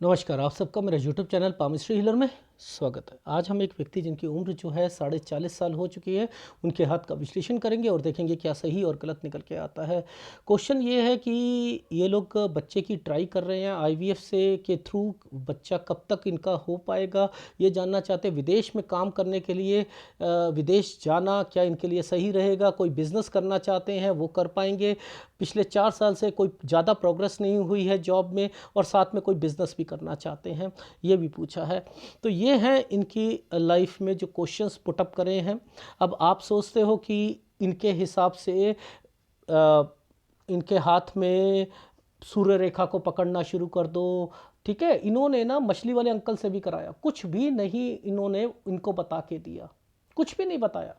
नमस्कार, आप सबका मेरा यूट्यूब चैनल पामिस्ट्री हीलर में स्वागत है। आज हम एक व्यक्ति जिनकी उम्र जो है 40.5 साल हो चुकी है, उनके हाथ का विश्लेषण करेंगे और देखेंगे क्या सही और गलत निकल के आता है। क्वेश्चन ये है कि ये लोग बच्चे की ट्राई कर रहे हैं आईवीएफ से के थ्रू, बच्चा कब तक इनका हो पाएगा ये जानना चाहते हैं। विदेश में काम करने के लिए विदेश जाना क्या इनके लिए सही रहेगा, कोई बिज़नेस करना चाहते हैं वो कर पाएंगे। पिछले 4 साल से कोई ज़्यादा प्रोग्रेस नहीं हुई है जॉब में और साथ में कोई बिज़नेस भी करना चाहते हैं, ये भी पूछा है। तो ये हैं इनकी लाइफ में जो क्वेश्चंस पुटअप करे हैं। अब आप सोचते हो कि इनके हिसाब से इनके हाथ में सूर्य रेखा को पकड़ना शुरू कर दो, ठीक है। इन्होंने ना मछली वाले अंकल से भी कराया, कुछ भी नहीं इन्होंने इनको बता के दिया, कुछ भी नहीं बताया।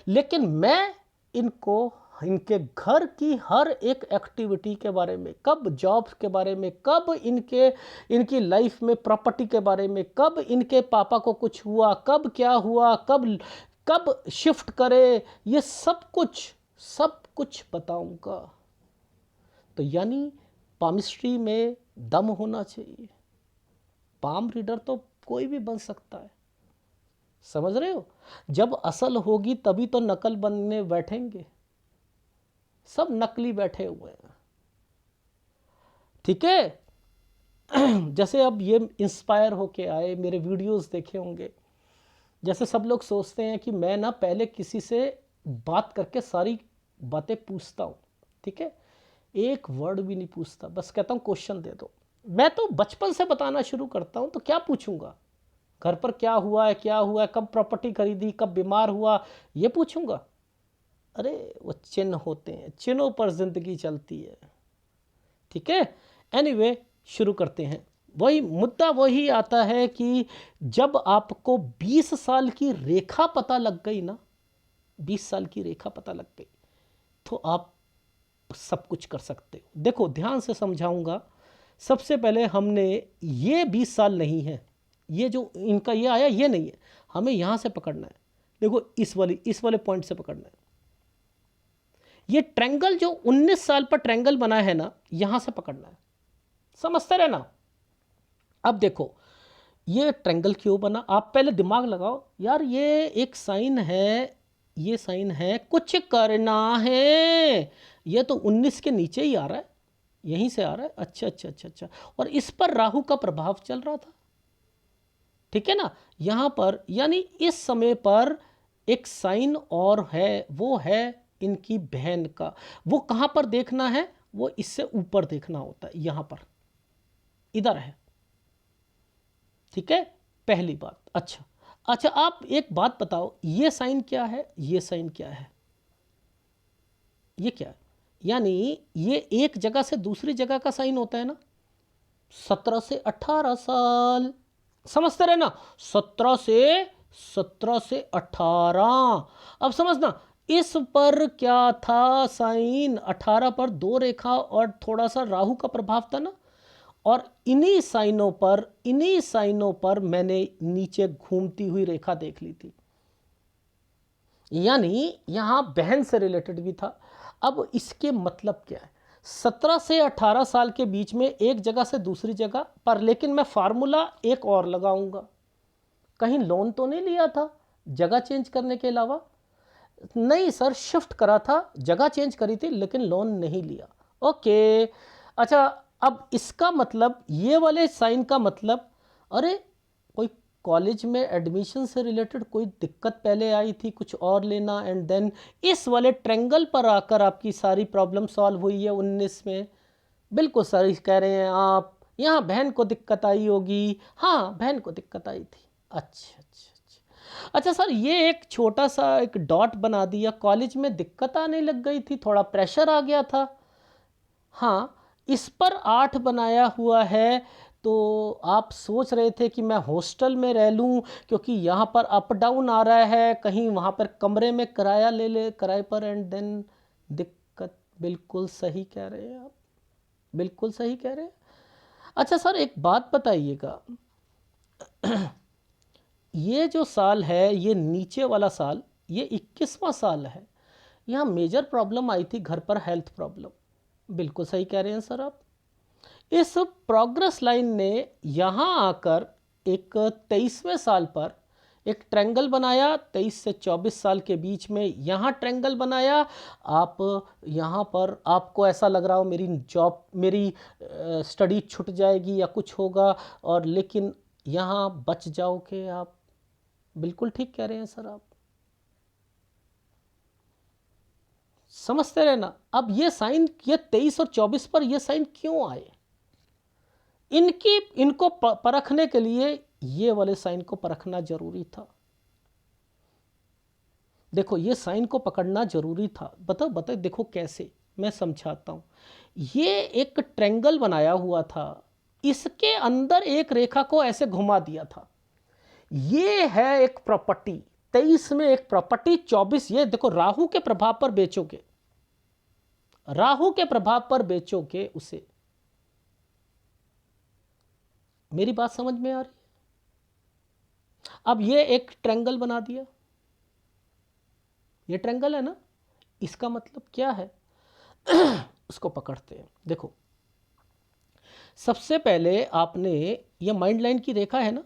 लेकिन मैं इनको इनके घर की हर एक एक्टिविटी के बारे में, कब जॉब के बारे में, कब इनकी लाइफ में प्रॉपर्टी के बारे में, कब इनके पापा को कुछ हुआ, कब क्या हुआ, कब कब शिफ्ट करे, ये सब कुछ बताऊंगा। तो यानी पामिस्ट्री में दम होना चाहिए। पाम रीडर तो कोई भी बन सकता है, समझ रहे हो। जब असल होगी तभी तो नकल बनने बैठेंगे, सब नकली बैठे हुए हैं, ठीक है। जैसे अब ये इंस्पायर होके आए, मेरे वीडियोस देखे होंगे। जैसे सब लोग सोचते हैं कि मैं ना पहले किसी से बात करके सारी बातें पूछता हूँ, ठीक है, एक वर्ड भी नहीं पूछता, बस कहता हूँ क्वेश्चन दे दो। मैं तो बचपन से बताना शुरू करता हूँ, तो क्या पूछूंगा, घर पर क्या हुआ है, क्या हुआ है, कब प्रॉपर्टी खरीदी, कब बीमार हुआ, ये पूछूंगा। अरे वो चिन्ह होते हैं, चिन्हों पर जिंदगी चलती है, ठीक है। एनीवे शुरू करते हैं। वही मुद्दा वही आता है कि जब आपको 20 साल की रेखा पता लग गई ना, 20 साल की रेखा पता लग गई, तो आप सब कुछ कर सकते हो। देखो ध्यान से समझाऊंगा। सबसे पहले हमने ये 20 साल नहीं है, ये जो इनका ये आया ये नहीं है, हमें यहां से पकड़ना है। देखो इस वाले पॉइंट से पकड़ना है। ये ट्रायंगल जो 19 साल पर ट्रायंगल बना है ना, यहां से पकड़ना है, समझते रहना। अब देखो ये ट्रायंगल क्यों बना, आप पहले दिमाग लगाओ यार। ये एक साइन है, ये साइन है, कुछ करना है। ये तो 19 के नीचे ही आ रहा है, यहीं से आ रहा है। अच्छा अच्छा अच्छा अच्छा। और इस पर राहु का प्रभाव चल रहा था, ठीक है ना, यहां पर। यानी इस समय पर एक साइन और है, वो है इनकी बहन का। वो कहां पर देखना है, वो इससे ऊपर देखना होता है, यहां पर इधर है, ठीक है, पहली बात। अच्छा अच्छा, आप एक बात बताओ, ये साइन क्या है, ये साइन क्या है, ये क्या है। यानी ये एक जगह से दूसरी जगह का साइन होता है ना। 17 से 18 साल, समझते रहे ना। 17 से 18। अब समझना, इस पर क्या था साइन, 18 पर 2 रेखा और थोड़ा सा राहु का प्रभाव था ना। और इन्हीं साइनों पर मैंने नीचे घूमती हुई रेखा देख ली थी, यानी यहां बहन से रिलेटेड भी था। अब इसके मतलब क्या है, 17 से 18 साल के बीच में एक जगह से दूसरी जगह पर, लेकिन मैं फार्मूला एक और लगाऊंगा। कहीं लोन तो नहीं लिया था जगह चेंज करने के अलावा? नहीं सर, शिफ्ट करा था, जगह चेंज करी थी, लेकिन लोन नहीं लिया। ओके। अच्छा, अब इसका मतलब, ये वाले साइन का मतलब, अरे कोई कॉलेज में एडमिशन से रिलेटेड कोई दिक्कत पहले आई थी, कुछ और लेना, एंड देन इस वाले ट्रायंगल पर आकर आपकी सारी प्रॉब्लम सॉल्व हुई है 19 में। बिल्कुल सही कह रहे हैं आप। यहाँ बहन को दिक्कत आई होगी, हाँ बहन को दिक्कत आई थी। अच्छा अच्छा अच्छा अच्छा सर, ये एक छोटा सा एक डॉट बना दिया, कॉलेज में दिक्कत आने लग गई थी, थोड़ा प्रेशर आ गया था। हाँ, इस पर 8 बनाया हुआ है। तो आप सोच रहे थे कि मैं हॉस्टल में रह लूं, क्योंकि यहाँ पर अप डाउन आ रहा है, कहीं वहाँ पर कमरे में किराया ले किराए पर, एंड देन दिक्कत। बिल्कुल सही कह रहे हैं आप, बिल्कुल सही कह रहे हैं। अच्छा सर, एक बात बताइएगा, ये जो साल है, ये नीचे वाला साल, ये 21वां साल है, यहाँ मेजर प्रॉब्लम आई थी घर पर, हेल्थ प्रॉब्लम। बिल्कुल सही कह रहे हैं सर आप। इस प्रोग्रेस लाइन ने यहाँ आकर एक 23वें साल पर एक ट्रायंगल बनाया, 23 से 24 साल के बीच में यहाँ ट्रायंगल बनाया। आप यहाँ पर आपको ऐसा लग रहा हो मेरी जॉब, मेरी स्टडी छूट जाएगी या कुछ होगा, और लेकिन यहाँ बच जाओगे आप। बिल्कुल ठीक कह रहे हैं सर आप, समझते रहे ना। अब ये साइन, ये 23 और 24 पर ये साइन क्यों आए, इनको परखने के लिए ये वाले साइन को परखना जरूरी था। देखो ये साइन को पकड़ना जरूरी था। बताओ देखो कैसे, मैं समझाता हूं। ये एक ट्रायंगल बनाया हुआ था, इसके अंदर एक रेखा को ऐसे घुमा दिया था। ये है एक प्रॉपर्टी, 23 में एक प्रॉपर्टी, 24 ये देखो राहु के प्रभाव पर बेचोगे, राहु के प्रभाव पर बेचोगे उसे। मेरी बात समझ में आ रही है? अब ये एक ट्रायंगल बना दिया, ये ट्रायंगल है ना, इसका मतलब क्या है उसको पकड़ते हैं। देखो सबसे पहले आपने ये माइंड लाइन की रेखा है ना,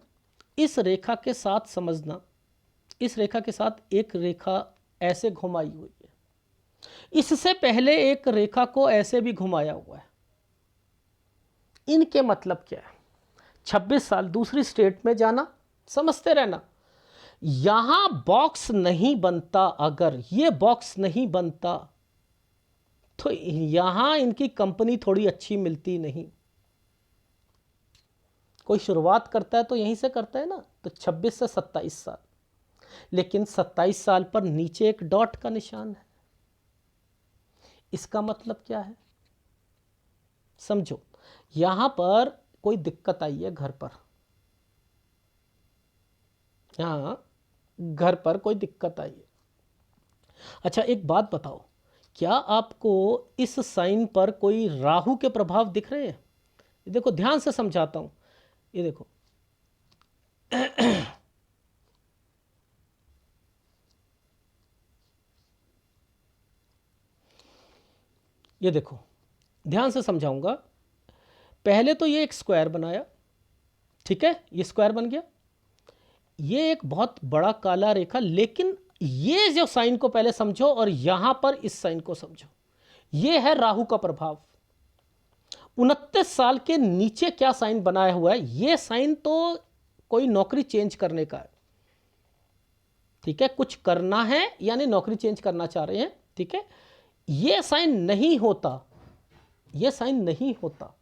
इस रेखा के साथ समझना, इस रेखा के साथ एक रेखा ऐसे घुमाई हुई है, इससे पहले एक रेखा को ऐसे भी घुमाया हुआ है। इनके मतलब क्या है? 26 साल दूसरी स्टेट में जाना, समझते रहना। यहां बॉक्स नहीं बनता, अगर ये बॉक्स नहीं बनता तो यहां इनकी कंपनी थोड़ी अच्छी मिलती नहीं। कोई शुरुआत करता है तो यहीं से करता है ना, तो 26 से 27 साल, लेकिन 27 साल पर नीचे एक डॉट का निशान है। इसका मतलब क्या है समझो, यहां पर कोई दिक्कत आई है घर पर, यहां घर पर कोई दिक्कत आई है। अच्छा एक बात बताओ, क्या आपको इस साइन पर कोई राहु के प्रभाव दिख रहे हैं? देखो ध्यान से समझाता हूं, ये देखो ये देखो ध्यान से समझाऊंगा। पहले तो ये एक स्क्वायर बनाया, ठीक है, ये स्क्वायर बन गया, ये एक बहुत बड़ा काला रेखा, लेकिन ये जो साइन को पहले समझो और यहां पर इस साइन को समझो। ये है राहु का प्रभाव। 29 साल के नीचे क्या साइन बनाया हुआ है? ये साइन तो कोई नौकरी चेंज करने का है, ठीक है, कुछ करना है यानी नौकरी चेंज करना चाह रहे हैं, ठीक है। ये साइन नहीं होता, ये साइन नहीं होता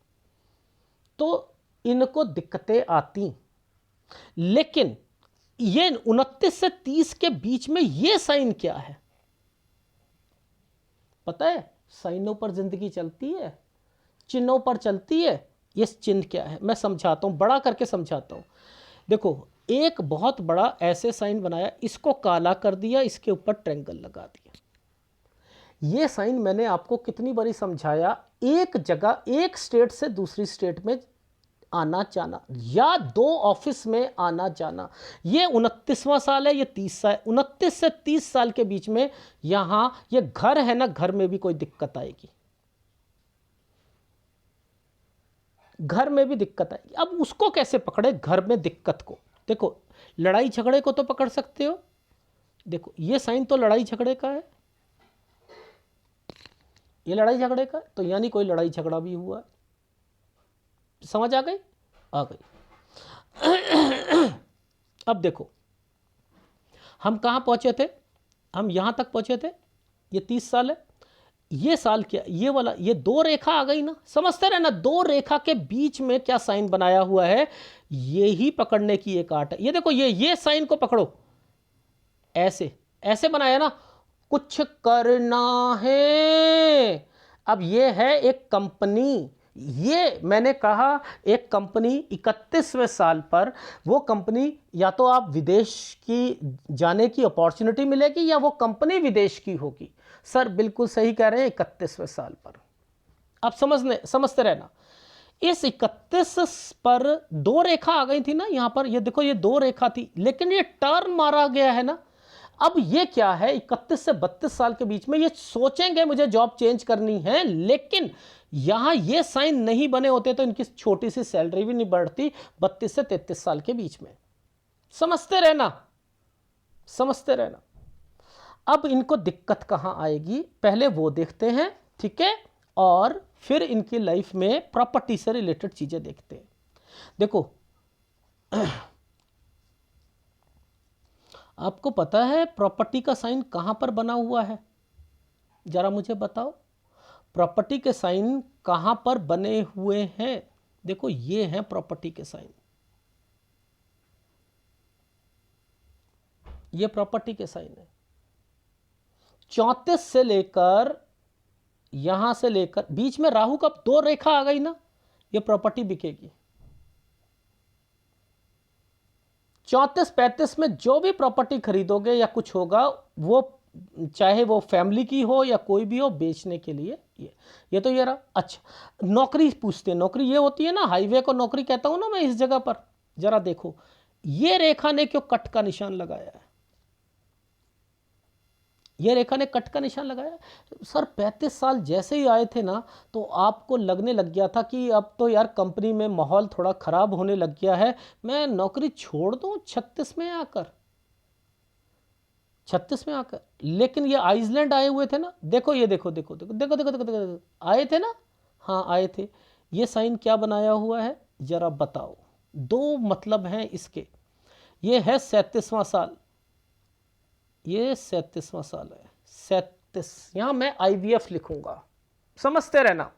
तो इनको दिक्कतें आती। लेकिन ये 29 से 30 के बीच में ये साइन क्या है पता है? साइनों पर जिंदगी चलती है, चिन्हों पर चलती है। ये चिन्ह क्या है मैं समझाता हूं, बड़ा करके समझाता हूं। देखो एक बहुत बड़ा ऐसे साइन बनाया, इसको काला कर दिया, इसके ऊपर ट्रायंगल लगा दिया। ये साइन मैंने आपको कितनी बारी समझाया, एक जगह एक स्टेट से दूसरी स्टेट में आना जाना या दो ऑफिस में आना जाना। ये 29वां साल है, ये 30 साल, 29 से 30 साल के बीच में यहां ये घर है ना, घर में भी कोई दिक्कत आएगी, घर में भी दिक्कत आएगी। अब उसको कैसे पकड़े घर में दिक्कत को? देखो लड़ाई झगड़े को तो पकड़ सकते हो, देखो ये साइन तो लड़ाई झगड़े का है, ये लड़ाई झगड़े का, तो यानी कोई लड़ाई झगड़ा भी हुआ है। समझ आ गई? आ गई। अब देखो हम कहां पहुंचे थे, हम यहां तक पहुंचे थे, ये 30 साल है, ये साल क्या, ये वाला, ये दो रेखा आ गई ना, समझते रहना। दो रेखा के बीच में क्या साइन बनाया हुआ है, ये ही पकड़ने की एक आर्ट है। ये देखो ये साइन को पकड़ो, ऐसे ऐसे बनाया ना, कुछ करना है। अब ये है एक कंपनी, ये मैंने कहा एक कंपनी 31वें साल पर, वो कंपनी या तो आप विदेश की जाने की अपॉर्चुनिटी मिलेगी या वो कंपनी विदेश की होगी। सर बिल्कुल सही कह रहे हैं, 31वें साल पर। आप समझते रहना। इस 31 पर दो रेखा आ गई थी ना यहां पर, ये देखो ये दो रेखा थी, लेकिन ये टर्न मारा गया है ना। अब ये क्या है, 31 से 32 साल के बीच में ये सोचेंगे मुझे जॉब चेंज करनी है, लेकिन यहां ये साइन नहीं बने होते तो इनकी छोटी सी सैलरी भी नहीं बढ़ती 32 से 33 साल के बीच में। समझते रहना, समझते रहना। अब इनको दिक्कत कहां आएगी, पहले वो देखते हैं, ठीक है, और फिर इनकी लाइफ में प्रॉपर्टी से रिलेटेड चीजें देखते हैं। देखो आपको पता है प्रॉपर्टी का साइन कहां पर बना हुआ है, जरा मुझे बताओ, प्रॉपर्टी के साइन कहां पर बने हुए हैं? देखो ये हैं प्रॉपर्टी के साइन, ये प्रॉपर्टी के साइन है। 34 से लेकर यहां से लेकर बीच में राहु का 2 रेखा आ गई ना, ये प्रॉपर्टी बिकेगी। 34-35 में जो भी प्रॉपर्टी खरीदोगे या कुछ होगा, वो चाहे वो फैमिली की हो या कोई भी हो, बेचने के लिए ये तो ये रहा। अच्छा नौकरी पूछते हैं, नौकरी ये होती है ना, हाईवे को नौकरी कहता हूं ना मैं इस जगह पर। जरा देखो ये रेखा ने क्यों कट का निशान लगाया है, ये रेखा ने कट का निशान लगाया। सर 35 साल जैसे ही आए थे ना, तो आपको लगने लग गया था कि अब तो यार कंपनी में माहौल थोड़ा खराब होने लग गया है, मैं नौकरी छोड़ दूं 36 में आकर, 36 में आकर। लेकिन ये आइसलैंड आए हुए थे ना, देखो ये देखो देखो देखो देखो देखो देखो देखो, देखो आए थे ना, हाँ आए थे। ये साइन क्या बनाया हुआ है जरा बताओ, 2 मतलब हैं इसके। ये है 37वां साल, ये 37वां साल है, 37। यहां मैं IVF लिखूंगा, समझते रहना।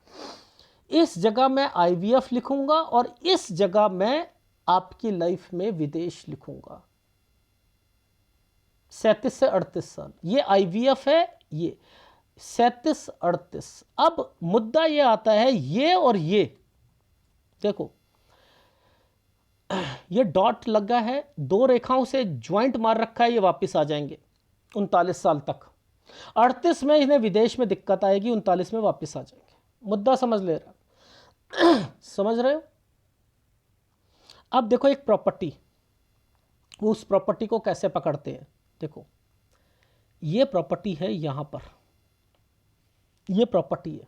इस जगह मैं IVF लिखूंगा और इस जगह मैं आपकी लाइफ में विदेश लिखूंगा। 37 से 38 साल ये IVF है, ये 37-38। अब मुद्दा ये आता है, ये और ये देखो, ये डॉट लगा है, 2 रेखाओं से ज्वाइंट मार रखा है, ये वापस आ जाएंगे 39 साल तक। 38 में इन्हें विदेश में दिक्कत आएगी, 39 में वापस आ जाएंगे। मुद्दा समझ ले रहा समझ रहे हो? अब देखो एक प्रॉपर्टी, उस प्रॉपर्टी को कैसे पकड़ते हैं। देखो ये प्रॉपर्टी है, यहां पर ये प्रॉपर्टी है।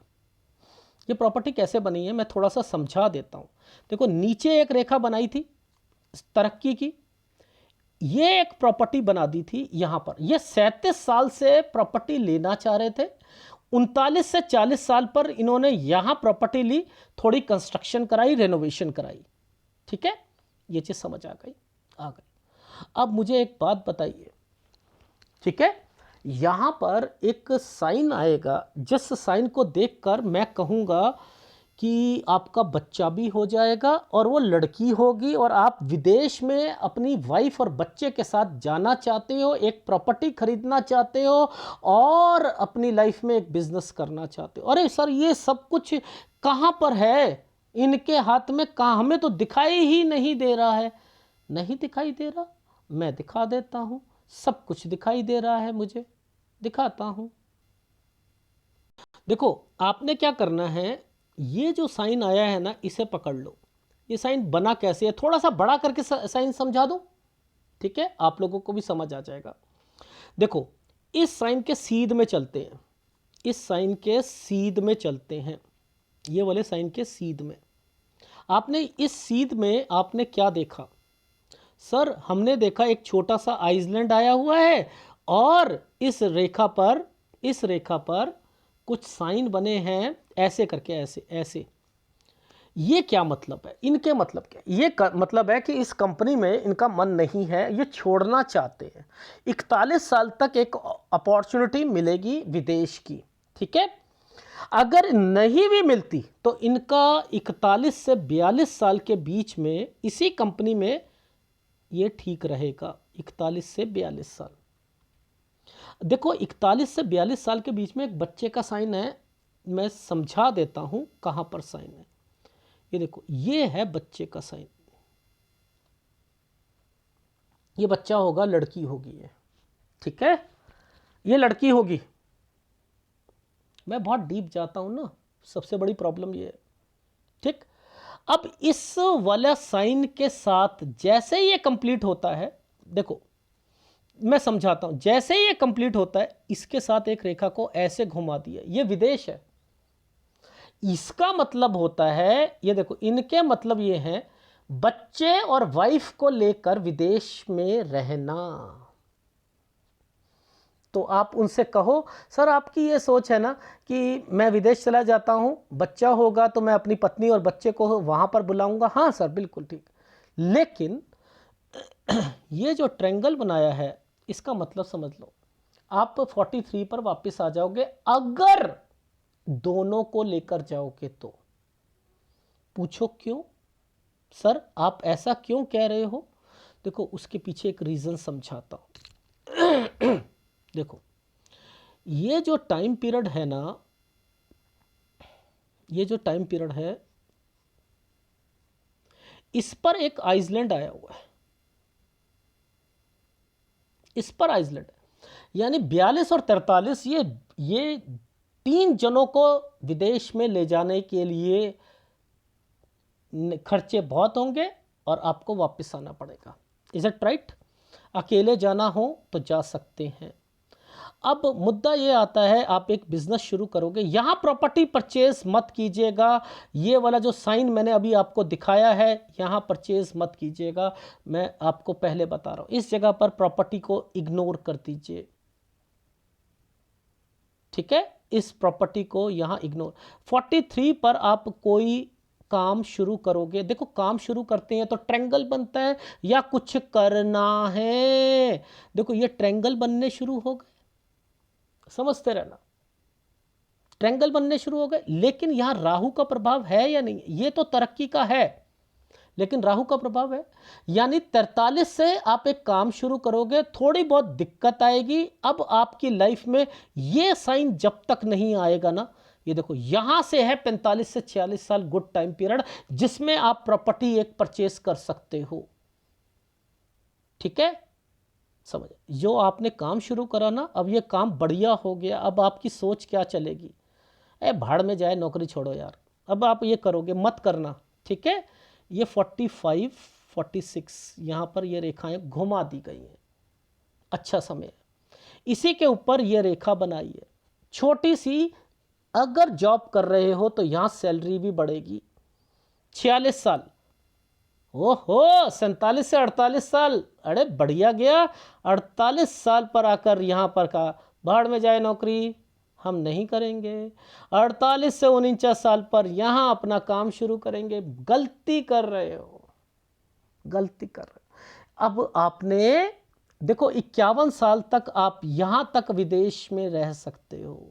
ये प्रॉपर्टी कैसे बनी है मैं थोड़ा सा समझा देता हूं। देखो नीचे एक रेखा बनाई थी तरक्की की, ये एक प्रॉपर्टी बना दी थी यहां पर। ये 37 साल से प्रॉपर्टी लेना चाह रहे थे, 39 से 40 साल पर इन्होंने यहां प्रॉपर्टी ली, थोड़ी कंस्ट्रक्शन कराई, रेनोवेशन कराई, ठीक है, ये चीज समझ आ गई, आ गई। अब मुझे एक बात बताइए, ठीक है, यहां पर एक साइन आएगा, जिस साइन को देखकर मैं कहूंगा कि आपका बच्चा भी हो जाएगा और वो लड़की होगी, और आप विदेश में अपनी वाइफ और बच्चे के साथ जाना चाहते हो, एक प्रॉपर्टी खरीदना चाहते हो और अपनी लाइफ में एक बिजनेस करना चाहते हो। अरे सर ये सब कुछ कहां पर है इनके हाथ में, कहां, हमें तो दिखाई ही नहीं दे रहा है। नहीं दिखाई दे रहा, मैं दिखा देता हूं, सब कुछ दिखाई दे रहा है, मुझे दिखाता हूं। देखो आपने क्या करना है, ये जो साइन आया है ना, इसे पकड़ लो। ये साइन बना कैसे है, थोड़ा सा बड़ा करके साइन समझा दो, ठीक है, आप लोगों को भी समझ आ जाएगा। देखो इस साइन के सीध में चलते हैं, इस साइन के सीध में चलते हैं, ये वाले साइन के सीध में। आपने इस सीध में आपने क्या देखा सर, हमने देखा एक छोटा सा आइसलैंड आया हुआ है और इस रेखा पर कुछ साइन बने हैं ऐसे करके, ऐसे ऐसे। ये क्या मतलब है, इनके मतलब क्या, ये मतलब है कि इस कंपनी में इनका मन नहीं है, ये छोड़ना चाहते हैं। 41 साल तक एक अपॉर्चुनिटी मिलेगी विदेश की, ठीक है। अगर नहीं भी मिलती तो इनका 41 से 42 साल के बीच में इसी कंपनी में ये ठीक रहेगा, 41 से 42 साल। देखो 41 से 42 साल के बीच में एक बच्चे का साइन है, मैं समझा देता हूं कहां पर साइन है। ये देखो ये है बच्चे का साइन, ये बच्चा होगा, लड़की होगी ये, ठीक है, ये लड़की होगी। मैं बहुत डीप जाता हूं ना, सबसे बड़ी प्रॉब्लम ये है, ठीक। अब इस वाला साइन के साथ जैसे ही ये कंप्लीट होता है, देखो मैं समझाता हूं, जैसे ही ये कंप्लीट होता है इसके साथ एक रेखा को ऐसे घुमा दिया, ये विदेश है। इसका मतलब होता है, ये देखो इनके मतलब ये है बच्चे और वाइफ को लेकर विदेश में रहना। तो आप उनसे कहो सर आपकी ये सोच है ना कि मैं विदेश चला जाता हूं, बच्चा होगा तो मैं अपनी पत्नी और बच्चे को वहां पर बुलाऊंगा। हाँ सर बिल्कुल ठीक, लेकिन ये जो ट्रायंगल बनाया है इसका मतलब समझ लो, आप 43 पर वापस आ जाओगे अगर दोनों को लेकर जाओगे तो। पूछो क्यों सर आप ऐसा क्यों कह रहे हो? देखो उसके पीछे एक रीजन समझाता हूं। देखो ये जो टाइम पीरियड है ना, ये जो टाइम पीरियड है इस पर एक आइसलैंड आया हुआ है, इस पर आइसलैंड है, यानी 42 और 43 ये 3 जनों को विदेश में ले जाने के लिए खर्चे बहुत होंगे और आपको वापस आना पड़ेगा। Is it right? अकेले जाना हो तो जा सकते हैं। अब मुद्दा ये आता है, आप एक बिजनेस शुरू करोगे, यहां प्रॉपर्टी परचेज मत कीजिएगा। ये वाला जो साइन मैंने अभी आपको दिखाया है यहां परचेज मत कीजिएगा, मैं आपको पहले बता रहा हूं। इस जगह पर प्रॉपर्टी को इग्नोर कर दीजिए, ठीक है? इस प्रॉपर्टी को यहां इग्नोर। 43 पर आप कोई काम शुरू करोगे, देखो काम शुरू करते हैं तो ट्रायंगल बनता है या कुछ करना है। देखो ये ट्रायंगल बनने शुरू हो गए, समझते रहना, ट्रायंगल बनने शुरू हो गए। लेकिन यहां राहु का प्रभाव है या नहीं? ये तो तरक्की का है लेकिन राहु का प्रभाव है, यानी 43 से आप एक काम शुरू करोगे, थोड़ी बहुत दिक्कत आएगी। अब आपकी लाइफ में ये साइन जब तक नहीं आएगा ना, ये देखो यहां से है 45 से 46 साल गुड टाइम पीरियड जिसमें आप प्रॉपर्टी एक परचेस कर सकते हो, ठीक है? समझ, जो आपने काम शुरू करा ना, अब ये काम बढ़िया हो गया, अब आपकी सोच क्या चलेगी? भाड़ में जाए, नौकरी छोड़ो यार, अब आप ये करोगे मत करना, ठीक है? ये 45 46 यहाँ पर ये रेखाएं घुमा दी गई हैं, अच्छा समय है। इसी के ऊपर ये रेखा बनाई है छोटी सी, अगर जॉब कर रहे हो तो यहाँ सैलरी भी बढ़ेगी। 46 साल, ओहो 47 से 48 साल, अरे बढ़िया गया। 48 साल पर आकर यहाँ पर कहा भाड़ में जाए नौकरी, हम नहीं करेंगे। 48 से 49 साल पर यहाँ अपना काम शुरू करेंगे। गलती कर रहे हो, गलती कर रहे हो। अब आपने देखो 51 साल तक आप यहाँ तक विदेश में रह सकते हो,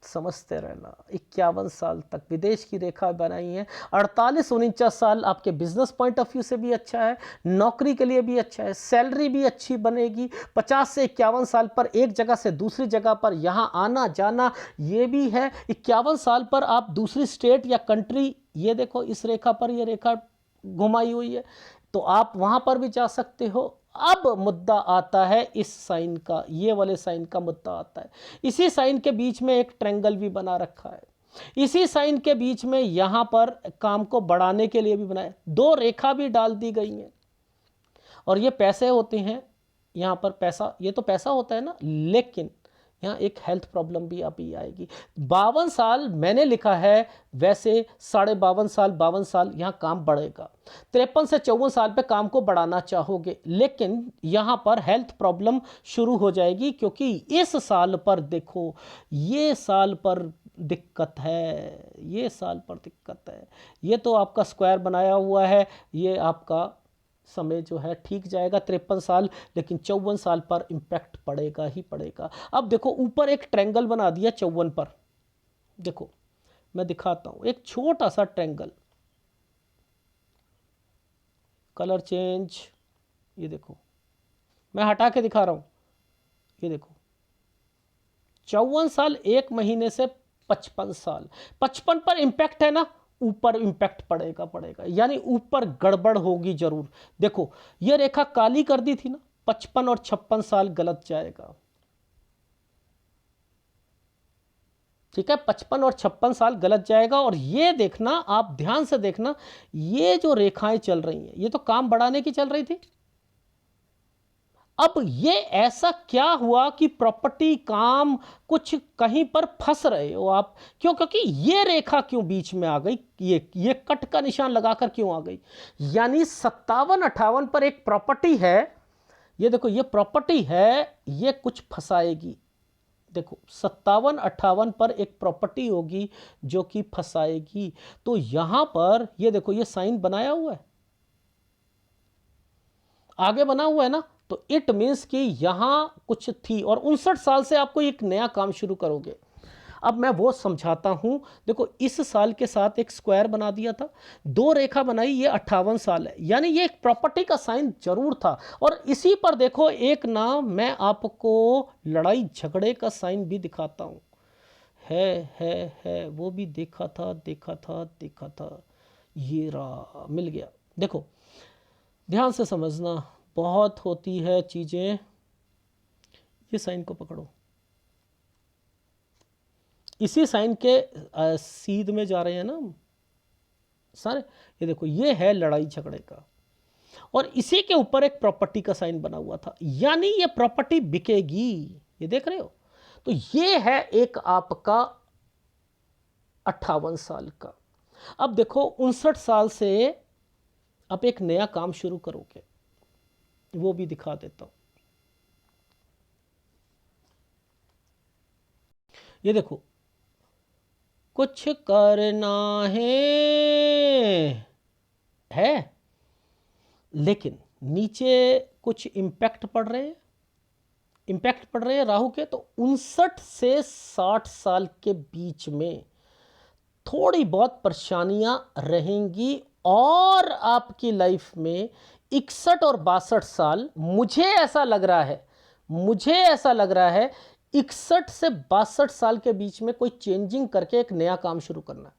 समझते रहना, 51 साल तक विदेश की रेखा बनाई है। 48-49 साल आपके बिजनेस पॉइंट ऑफ व्यू से भी अच्छा है, नौकरी के लिए भी अच्छा है, सैलरी भी अच्छी बनेगी। 50 से 51 साल पर एक जगह से दूसरी जगह पर यहाँ आना जाना ये भी है। 51 साल पर आप दूसरी स्टेट या कंट्री, ये देखो इस रेखा पर ये रेखा घुमाई हुई है, तो आप वहाँ पर भी जा सकते हो। अब मुद्दा आता है इस साइन का, ये वाले साइन का मुद्दा आता है। इसी साइन के बीच में एक ट्रायंगल भी बना रखा है, इसी साइन के बीच में यहाँ पर काम को बढ़ाने के लिए भी बनाए, 2 रेखा भी डाल दी गई हैं। और ये पैसे होते हैं, यहाँ पर पैसा, ये तो पैसा होता है ना, लेकिन यहाँ एक हेल्थ प्रॉब्लम भी अभी आएगी। 52 साल मैंने लिखा है, वैसे 52.5 साल 52 साल यहाँ काम बढ़ेगा। 53 से 54 साल पे काम को बढ़ाना चाहोगे, लेकिन यहाँ पर हेल्थ प्रॉब्लम शुरू हो जाएगी, क्योंकि इस साल पर देखो, ये साल पर दिक्कत है, ये साल पर दिक्कत है। ये तो आपका स्क्वायर बनाया हुआ है, ये आपका समय जो है ठीक जाएगा 53 साल, लेकिन 54 साल पर इंपैक्ट पड़ेगा ही पड़ेगा। अब देखो ऊपर एक ट्रायंगल बना दिया 54 पर, देखो मैं दिखाता हूं, एक छोटा सा ट्रायंगल, कलर चेंज, ये देखो मैं हटा के दिखा रहा हूं, ये देखो 54 साल 1 महीने से 55 साल, 55 पर इंपैक्ट है ना, ऊपर इंपैक्ट पड़ेगा, यानी ऊपर गड़बड़ होगी जरूर। देखो ये रेखा काली कर दी थी ना, 55 और 56 साल गलत जाएगा, ठीक है? 55 और 56 साल गलत जाएगा। और ये देखना, आप ध्यान से देखना, ये जो रेखाएं चल रही हैं ये तो काम बढ़ाने की चल रही थी, अब ये ऐसा क्या हुआ कि प्रॉपर्टी, काम, कुछ कहीं पर फंस रहे हो आप, क्यों? क्योंकि ये रेखा क्यों बीच में आ गई, ये कट का निशान लगाकर क्यों आ गई? यानी 57-58 पर एक प्रॉपर्टी है, ये देखो ये प्रॉपर्टी है, ये कुछ फंसाएगी। देखो 57-58 पर एक प्रॉपर्टी होगी जो कि फंसाएगी। तो यहां पर ये देखो ये साइन बनाया हुआ है, आगे बना हुआ है ना, तो इट मीन्स कि यहां कुछ थी और 59 साल से आपको एक नया काम शुरू करोगे। अब मैं वो समझाता हूं। देखो इस साल के साथ एक स्क्वायर बना दिया था, 2 रेखा बनाई, ये 58 साल है, यानी ये एक प्रॉपर्टी का साइन जरूर था। और इसी पर देखो एक ना मैं आपको लड़ाई झगड़े का साइन भी दिखाता हूं, है वो भी देखा था, देखा था, ये रहा, मिल गया। देखो ध्यान से समझना, बहुत होती है चीजें। ये साइन को पकड़ो, इसी साइन के सीध में जा रहे हैं ना हम सारे। ये देखो ये है लड़ाई झगड़े का, और इसी के ऊपर एक प्रॉपर्टी का साइन बना हुआ था, यानी ये प्रॉपर्टी बिकेगी। ये देख रहे हो? तो ये है एक आपका 58 साल का। अब देखो 59 साल से आप एक नया काम शुरू करोगे, वो भी दिखा देता हूं। ये देखो कुछ करना है, लेकिन नीचे कुछ इम्पैक्ट पड़ रहे हैं, राहु के। तो 59 से 60 साल के बीच में थोड़ी बहुत परेशानियां रहेंगी, और आपकी लाइफ में 61 और 62 साल, मुझे ऐसा लग रहा है 61 से 62 साल के बीच में कोई चेंजिंग करके एक नया काम शुरू करना।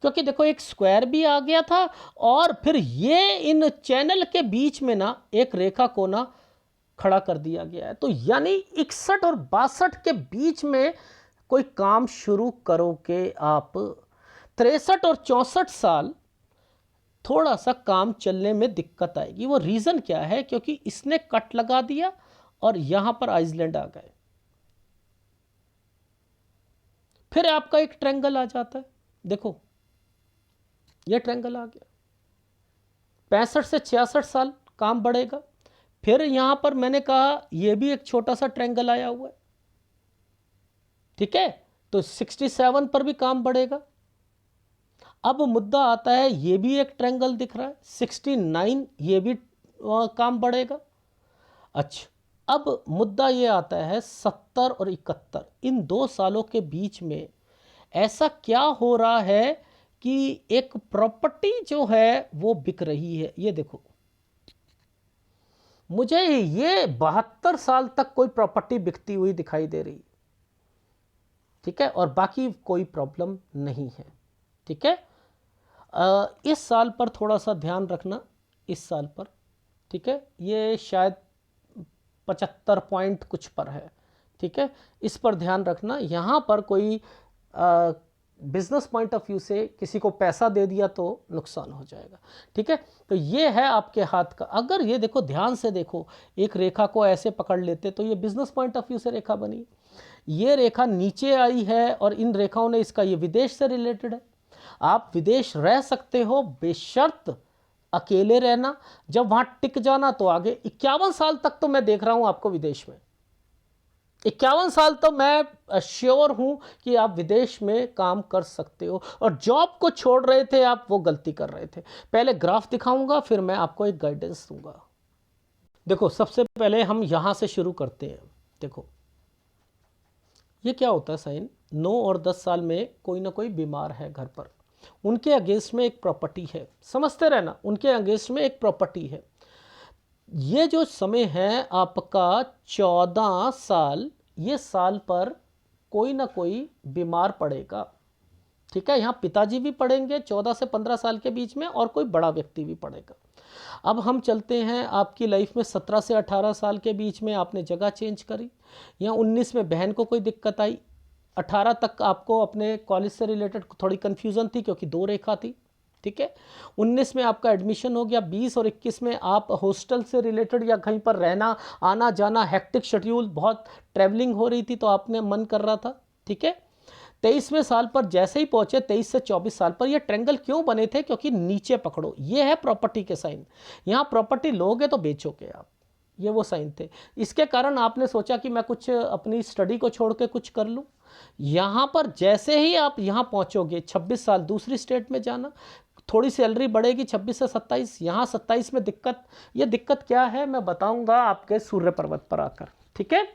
क्योंकि देखो एक स्क्वायर भी आ गया था, और फिर ये इन चैनल के बीच में ना एक रेखा को ना खड़ा कर दिया गया है। तो यानी 61 और 62 के बीच में कोई काम शुरू करोगे आप। 63 और 64 साल थोड़ा सा काम चलने में दिक्कत आएगी। वो रीजन क्या है? क्योंकि इसने कट लगा दिया और यहां पर आइसलैंड आ गए, फिर आपका एक ट्रायंगल आ जाता है। देखो ये ट्रायंगल आ गया। 65 से 66 साल काम बढ़ेगा, फिर यहां पर मैंने कहा यह भी एक छोटा सा ट्रायंगल आया हुआ है, ठीक है। तो 67 पर भी काम बढ़ेगा। अब मुद्दा आता है, ये भी एक ट्रायंगल दिख रहा है 69, ये भी काम बढ़ेगा। अच्छा, अब मुद्दा ये आता है 70 और 71, इन 2 सालों के बीच में ऐसा क्या हो रहा है कि एक प्रॉपर्टी जो है वो बिक रही है। ये देखो मुझे ये 72 साल तक कोई प्रॉपर्टी बिकती हुई दिखाई दे रही, ठीक है, और बाकी कोई प्रॉब्लम नहीं है, ठीक है। इस साल पर थोड़ा सा ध्यान रखना, इस साल पर, ठीक है। ये शायद 75 पॉइंट कुछ पर है, ठीक है, इस पर ध्यान रखना। यहाँ पर कोई बिजनेस पॉइंट ऑफ व्यू से किसी को पैसा दे दिया तो नुकसान हो जाएगा, ठीक है। तो ये है आपके हाथ का। अगर ये देखो ध्यान से देखो, एक रेखा को ऐसे पकड़ लेते तो ये बिजनेस पॉइंट ऑफ व्यू से रेखा बनी, ये रेखा नीचे आई है, और इन रेखाओं ने इसका, ये विदेश से रिलेटेड है। आप विदेश रह सकते हो, बेशर्त अकेले रहना, जब वहां टिक जाना तो आगे। 51 साल तक तो मैं देख रहा हूं आपको विदेश में, 51 साल तो मैं श्योर हूं कि आप विदेश में काम कर सकते हो। और जॉब को छोड़ रहे थे आप, वो गलती कर रहे थे। पहले ग्राफ दिखाऊंगा, फिर मैं आपको एक गाइडेंस दूंगा। देखो सबसे पहले हम यहां से शुरू करते हैं। देखो ये क्या होता है साइन, 9 और 10 साल में कोई ना कोई बीमार है घर पर, उनके अगेंस्ट में एक प्रॉपर्टी है, समझते रहना, उनके अगेंस्ट में एक प्रॉपर्टी है। ये जो समय है आपका 14 साल, ये साल पर कोई ना कोई बीमार पड़ेगा, ठीक है। यहाँ पिताजी भी पड़ेंगे 14 से 15 साल के बीच में, और कोई बड़ा व्यक्ति भी पड़ेगा। अब हम चलते हैं आपकी लाइफ में 17 से 18 साल के बीच में आपने जगह चेंज करी, यहाँ 19 में बहन को कोई दिक्कत आई, 18 तक आपको अपने कॉलेज से रिलेटेड थोड़ी कन्फ्यूज़न थी क्योंकि 2 रेखा थी, ठीक है। 19 में आपका एडमिशन हो गया, 20 और 21 में आप हॉस्टल से रिलेटेड या कहीं पर रहना, आना जाना, हेक्टिक शेड्यूल, बहुत ट्रैवलिंग हो रही थी तो आपने मन कर रहा था, ठीक है। 23वें साल पर जैसे ही पहुंचे, 23 से 24 साल पर, ये ट्रेंगल क्यों बने थे? क्योंकि नीचे पकड़ो, ये है प्रॉपर्टी के साइन। यहाँ प्रॉपर्टी लोगे तो बेचोगे आप, ये वो साइन थे। इसके कारण आपने सोचा कि मैं कुछ अपनी स्टडी को छोड़ के कुछ कर लूँ। यहाँ पर जैसे ही आप यहाँ पहुँचोगे, 26 साल दूसरी स्टेट में जाना, थोड़ी सैलरी बढ़ेगी 26 से 27, यहाँ 27 में दिक्कत। ये दिक्कत क्या है मैं बताऊंगा आपके सूर्य पर्वत पर आकर, ठीक है।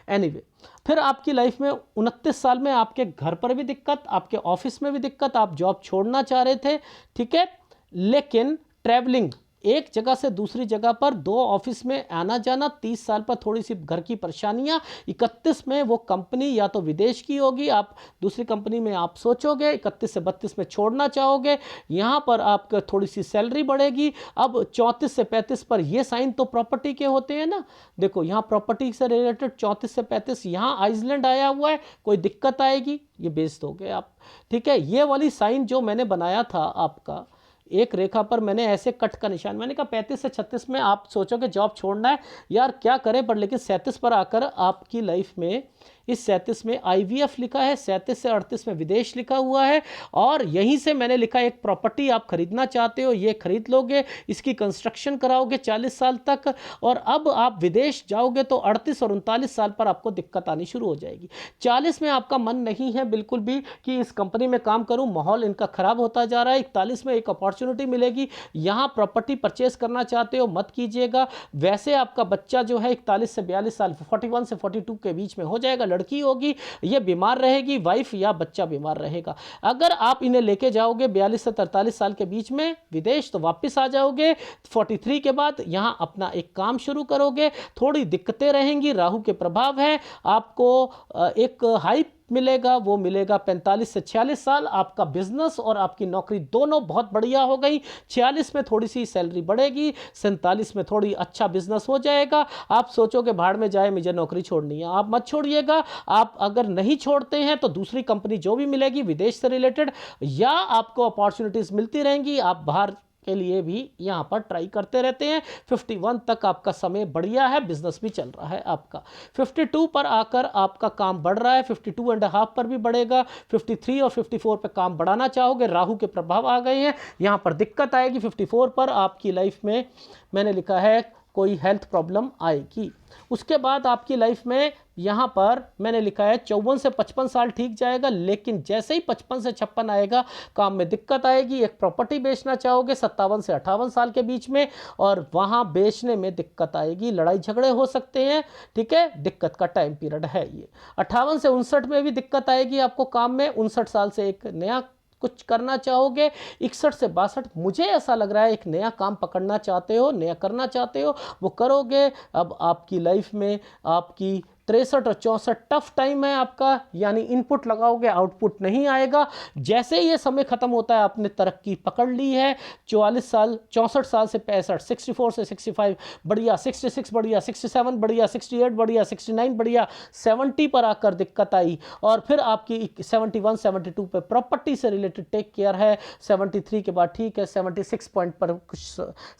एनीवे, फिर आपकी लाइफ में 29 साल में आपके घर पर भी दिक्कत, आपके ऑफिस में भी दिक्कत, आप जॉब छोड़ना चाह रहे थे, ठीक है। लेकिन ट्रैवलिंग, एक जगह से दूसरी जगह पर, 2 ऑफिस में आना जाना, 30 साल पर थोड़ी सी घर की परेशानियां, 31 में वो कंपनी या तो विदेश की होगी, आप दूसरी कंपनी में आप सोचोगे, 31 से 32 में छोड़ना चाहोगे, यहाँ पर आपका थोड़ी सी सैलरी बढ़ेगी। अब 34 से 35 पर, ये साइन तो प्रॉपर्टी के होते हैं ना, देखो यहाँ प्रॉपर्टी से रिलेटेड 34 से 35, यहाँ आइसलैंड आया हुआ है, कोई दिक्कत आएगी, ये बेच दोगे आप, ठीक है। ये वाली साइन जो मैंने बनाया था आपका, एक रेखा पर मैंने ऐसे कट का निशान, मैंने कहा 35 से 36 में आप सोचोगे जॉब छोड़ना है, यार क्या करें, पर लेकिन 37 पर आकर आपकी लाइफ में, इस 37 में आईवीएफ लिखा है, 37 से 38 में विदेश लिखा हुआ है, और यहीं से मैंने लिखा एक प्रॉपर्टी आप खरीदना चाहते हो, ये खरीद लोगे, इसकी कंस्ट्रक्शन कराओगे 40 साल तक, और अब आप विदेश जाओगे तो 38 और 39 साल पर आपको दिक्कत आनी शुरू हो जाएगी। 40 में आपका मन नहीं है बिल्कुल भी कि इस कंपनी में काम करूं, माहौल इनका खराब होता जा रहा है। 41 में एक अपॉर्चुनिटी मिलेगी, यहां प्रॉपर्टी परचेस करना चाहते हो, मत कीजिएगा। वैसे आपका बच्चा जो है 41 से 42 साल, 41 से 42 के बीच में हो जाएगा, लड़की होगी, ये बीमार रहेगी, वाइफ या बच्चा बीमार रहेगा। अगर आप इन्हें लेके जाओगे 42 से 43 साल के बीच में विदेश, तो वापस आ जाओगे 43 के बाद, यहां अपना एक काम शुरू करोगे, थोड़ी दिक्कतें रहेंगी, राहु के प्रभाव है, आपको एक हाइप मिलेगा, वो मिलेगा 45 से 46 साल। आपका बिजनेस और आपकी नौकरी दोनों बहुत बढ़िया हो गई। 46 में थोड़ी सी सैलरी बढ़ेगी, 47 में थोड़ी अच्छा बिजनेस हो जाएगा। आप सोचोगे भाड़ में जाए, मुझे नौकरी छोड़नी है, आप मत छोड़िएगा। आप अगर नहीं छोड़ते हैं तो दूसरी कंपनी जो भी मिलेगी विदेश से रिलेटेड, या आपको अपॉर्चुनिटीज मिलती रहेंगी, आप बाहर के लिए भी यहाँ पर ट्राई करते रहते हैं। 51 तक आपका समय बढ़िया है, बिजनेस भी चल रहा है आपका। 52 पर आकर आपका काम बढ़ रहा है, 52.5 पर भी बढ़ेगा, 53 और 54 पे काम बढ़ाना चाहोगे, राहु के प्रभाव आ गए हैं, यहाँ पर दिक्कत आएगी। 54 पर आपकी लाइफ में मैंने लिखा है कोई हेल्थ प्रॉब्लम आएगी। उसके बाद आपकी लाइफ में यहाँ पर मैंने लिखा है 54 से 55 साल ठीक जाएगा, लेकिन जैसे ही 55 से 56 आएगा काम में दिक्कत आएगी। एक प्रॉपर्टी बेचना चाहोगे 57 से 58 साल के बीच में, और वहाँ बेचने में दिक्कत आएगी, लड़ाई झगड़े हो सकते हैं, ठीक है, दिक्कत का टाइम पीरियड है ये। 58 से 59 में भी दिक्कत आएगी आपको काम में। 59 साल से एक नया कुछ करना चाहोगे। 61 से 62 मुझे ऐसा लग रहा है एक नया काम पकड़ना चाहते हो, नया करना चाहते हो, वो करोगे। अब आपकी लाइफ में आपकी 63 और 64 टफ टाइम है आपका, यानी इनपुट लगाओगे आउटपुट नहीं आएगा। जैसे ये समय खत्म होता है आपने तरक्की पकड़ ली है। 44 साल, 64 साल से 65, 64 से 65 बढ़िया, 66 बढ़िया, 67 बढ़िया, 68 बढ़िया, 69 बढ़िया, 70 पर आकर दिक्कत आई, और फिर आपकी 71 72 पे प्रॉपर्टी से रिलेटेड टेक केयर है। 73 के बाद ठीक है, 76 पॉइंट पर कुछ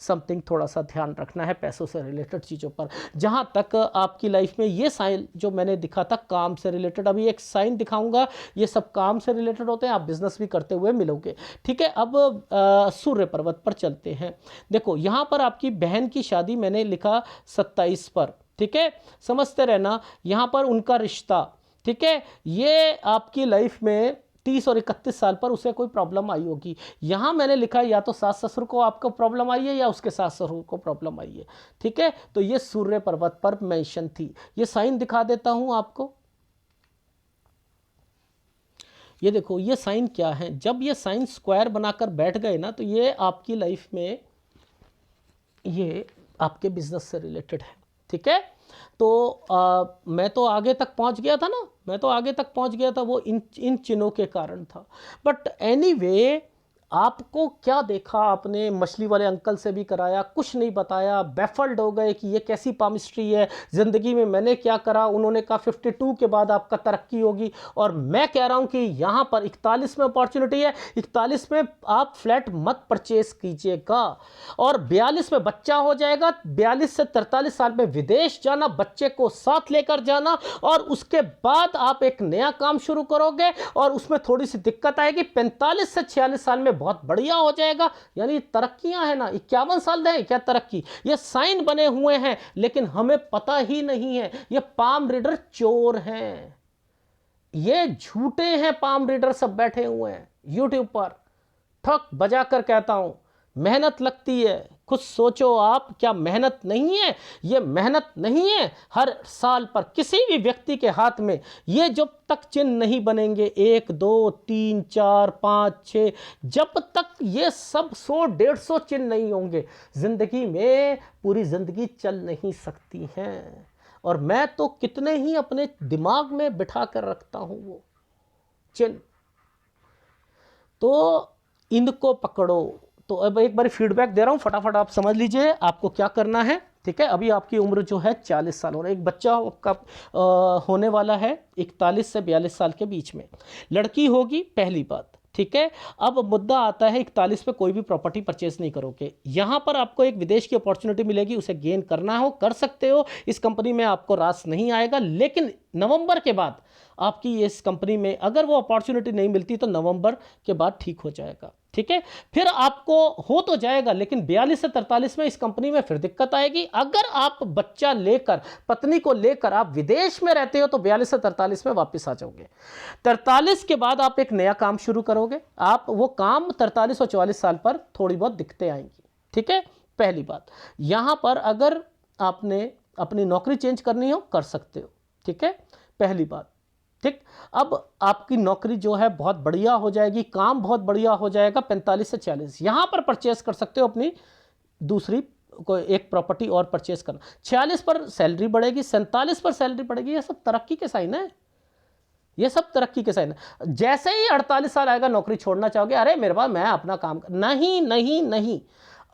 समथिंग थोड़ा सा ध्यान रखना है पैसों से रिलेटेड चीज़ों पर। जहाँ तक आपकी लाइफ में ये साइन जो मैंने दिखा था काम से रिलेटेड, अभी एक साइन दिखाऊंगा, ये सब काम से रिलेटेड होते हैं, आप बिजनेस भी करते हुए मिलोगे, ठीक है। अब सूर्य पर्वत पर चलते हैं। देखो यहाँ पर आपकी बहन की शादी मैंने लिखा 27 पर, ठीक है, समझते रहना। यहाँ पर उनका रिश्ता, ठीक है, ये आपकी लाइफ में 30 और 31 साल पर उसे कोई प्रॉब्लम आई होगी। यहाँ मैंने लिखा या तो सास ससुर को आपको प्रॉब्लम आई है या उसके सास ससुर को प्रॉब्लम आई है, ठीक है। तो ये सूर्य पर्वत पर मेंशन थी। ये साइन दिखा देता हूं आपको, ये देखो ये साइन क्या है। जब ये साइन स्क्वायर बनाकर बैठ गए ना, तो ये आपकी लाइफ में ये आपके बिजनेस से रिलेटेड है, ठीक है। तो मैं तो आगे तक पहुंच गया था ना, मैं तो आगे तक पहुंच गया था, वो इन चिन्हों के कारण था। बट एनीवे आपको क्या देखा आपने, मछली वाले अंकल से भी कराया, कुछ नहीं बताया, बैफल्ड हो गए कि ये कैसी पामिस्ट्री है, ज़िंदगी में मैंने क्या करा। उन्होंने कहा 52 के बाद आपका तरक्की होगी, और मैं कह रहा हूं कि यहां पर 41 में अपॉर्चुनिटी है, 41 में आप फ्लैट मत परचेस कीजिएगा, और 42 में बच्चा हो जाएगा, 42 से 43 साल में विदेश जाना, बच्चे को साथ लेकर जाना, और उसके बाद आप एक नया काम शुरू करोगे, और उसमें थोड़ी सी दिक्कत आएगी, 45 से 46 साल में बहुत बढ़िया हो जाएगा। यानी तरक्कियां हैं ना, 51 साल दें क्या तरक्की, ये साइन बने हुए हैं, लेकिन हमें पता ही नहीं है। ये पाम रीडर चोर हैं, ये झूठे हैं, पाम रीडर सब बैठे हुए हैं यूट्यूब पर। ठक बजा कर कहता हूं, मेहनत लगती है, कुछ सोचो आप, क्या मेहनत नहीं है? ये मेहनत नहीं है? हर साल पर किसी भी व्यक्ति के हाथ में ये जब तक चिन्ह नहीं बनेंगे, 1 2 3 4 5 6, जब तक ये सब 100-150 चिन्ह नहीं होंगे, जिंदगी में पूरी जिंदगी चल नहीं सकती है। और मैं तो कितने ही अपने दिमाग में बिठा कर रखता हूं वो चिन्ह। तो इनको पकड़ो। तो अब एक बार फीडबैक दे रहा हूं, फटाफट आप समझ लीजिए आपको क्या करना है। ठीक है, अभी आपकी उम्र जो है 40 साल हो रहा है, एक बच्चा आपका होने वाला है 41 से 42 साल के बीच में, लड़की होगी, पहली बात। ठीक है, अब मुद्दा आता है 41 पे कोई भी प्रॉपर्टी परचेस नहीं करोगे। यहां पर आपको एक विदेश की अपॉर्चुनिटी मिलेगी, उसे गेन करना हो कर सकते हो, इस कंपनी में आपको रास नहीं आएगा। लेकिन नवंबर के बाद आपकी इस कंपनी में अगर वो अपॉर्चुनिटी नहीं मिलती तो नवंबर के बाद ठीक हो जाएगा। ठीक है, फिर आपको हो तो जाएगा, लेकिन 42 से 43 में इस कंपनी में फिर दिक्कत आएगी। अगर आप बच्चा लेकर, पत्नी को लेकर आप विदेश में रहते हो तो 42 से 43 में वापस आ जाओगे। 43 के बाद आप एक नया काम शुरू करोगे, आप वो काम 43 और 44 साल पर थोड़ी बहुत दिक्कतें आएंगी। ठीक है, पहली बात। यहां पर अगर आपने अपनी नौकरी चेंज करनी हो कर सकते हो। ठीक है, पहली बात। ठीक, अब आपकी नौकरी जो है बहुत बढ़िया हो जाएगी, काम बहुत बढ़िया हो जाएगा। 45 से 40 यहां पर परचेस कर सकते हो, अपनी दूसरी कोई एक प्रॉपर्टी और परचेस करना। 46 पर सैलरी बढ़ेगी, 47 पर सैलरी बढ़ेगी। ये सब तरक्की के साइन है, ये सब तरक्की के साइन है। जैसे ही 48 साल आएगा नौकरी छोड़ना चाहोगे, अरे मेरे पास मैं अपना काम नहीं नहीं नहीं।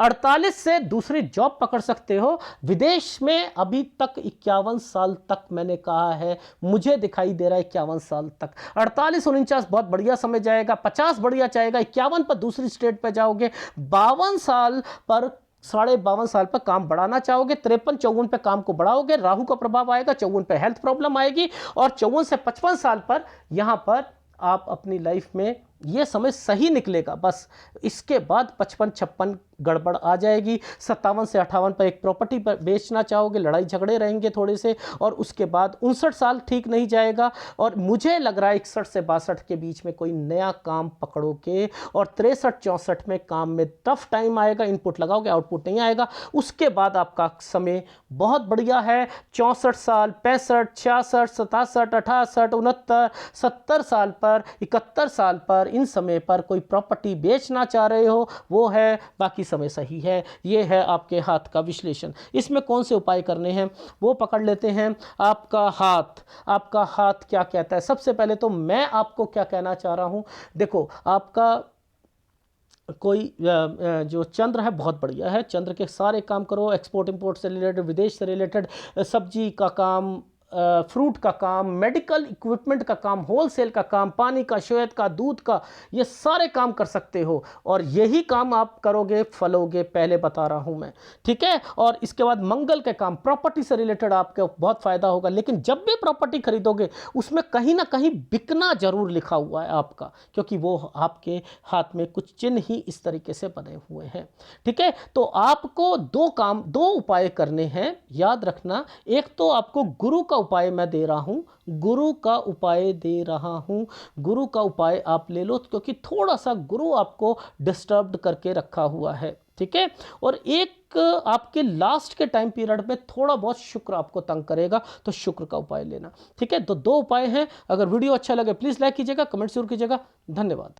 48 से दूसरी जॉब पकड़ सकते हो। विदेश में अभी तक 51 साल तक मैंने कहा है, मुझे दिखाई दे रहा है 51 साल तक। 48-49 बहुत बढ़िया समय जाएगा, 50 बढ़िया जाएगा, 51 पर दूसरी स्टेट पर जाओगे, 52 साल पर 52.5 साल पर काम बढ़ाना चाहोगे, 53-54 पे काम को बढ़ाओगे, राहु का प्रभाव आएगा, 54 पे हेल्थ प्रॉब्लम आएगी, और 54 से 55 साल पर यहां पर आप अपनी लाइफ में ये समय सही निकलेगा। बस इसके बाद 55-56 गड़बड़ आ जाएगी। 57 से 58 पर एक प्रॉपर्टी पर बेचना चाहोगे, लड़ाई झगड़े रहेंगे थोड़े से, और उसके बाद 59 साल ठीक नहीं जाएगा। और मुझे लग रहा है 61 से 62 के बीच में कोई नया काम पकड़ोगे, और 63-64 में काम में टफ टाइम आएगा, इनपुट लगाओगे आउटपुट नहीं आएगा। उसके बाद आपका समय बहुत बढ़िया है, 64 साल, 65, 66, 67, 68, 69, 70 साल पर, 71 साल पर, इन समय पर कोई प्रॉपर्टी बेचना चाह रहे हो वो है, बाकी समय सही है। ये है आपके हाथ का विश्लेषण। इसमें कौन से उपाय करने हैं वो पकड़ लेते हैं। आपका हाथ क्या कहता है। सबसे पहले तो मैं आपको क्या कहना चाह रहा हूं, देखो आपका कोई जो चंद्र है बहुत बढ़िया है, चंद्र के सारे काम करो, एक्सपोर्ट इंपोर्ट से रिलेटेड, विदेश से रिलेटेड, सब्जी का काम, फ्रूट का काम, मेडिकल इक्विपमेंट का काम, होलसेल का काम, पानी का, शहद का, दूध का, ये सारे काम कर सकते हो। और यही काम आप करोगे फलोगे, पहले बता रहा हूं मैं। ठीक है, और इसके बाद मंगल के काम, प्रॉपर्टी से रिलेटेड आपको बहुत फायदा होगा। लेकिन जब भी प्रॉपर्टी खरीदोगे उसमें कहीं ना कहीं बिकना जरूर लिखा हुआ है आपका, क्योंकि वो आपके हाथ में कुछ चिन्ह ही इस तरीके से बने हुए हैं। ठीक है, तो आपको दो उपाय करने हैं, याद रखना। एक तो आपको गुरु का उपाय मैं दे रहा हूं, गुरु का उपाय दे रहा हूं, गुरु का उपाय आप ले लो, क्योंकि थोड़ा सा गुरु आपको डिस्टर्ब करके रखा हुआ है। ठीक है, और एक आपके लास्ट के टाइम पीरियड में थोड़ा बहुत शुक्र आपको तंग करेगा, तो शुक्र का उपाय लेना। ठीक है, तो दो उपाय हैं। अगर वीडियो अच्छा लगे प्लीज लाइक कीजिएगा, कमेंट जरूर कीजिएगा। धन्यवाद।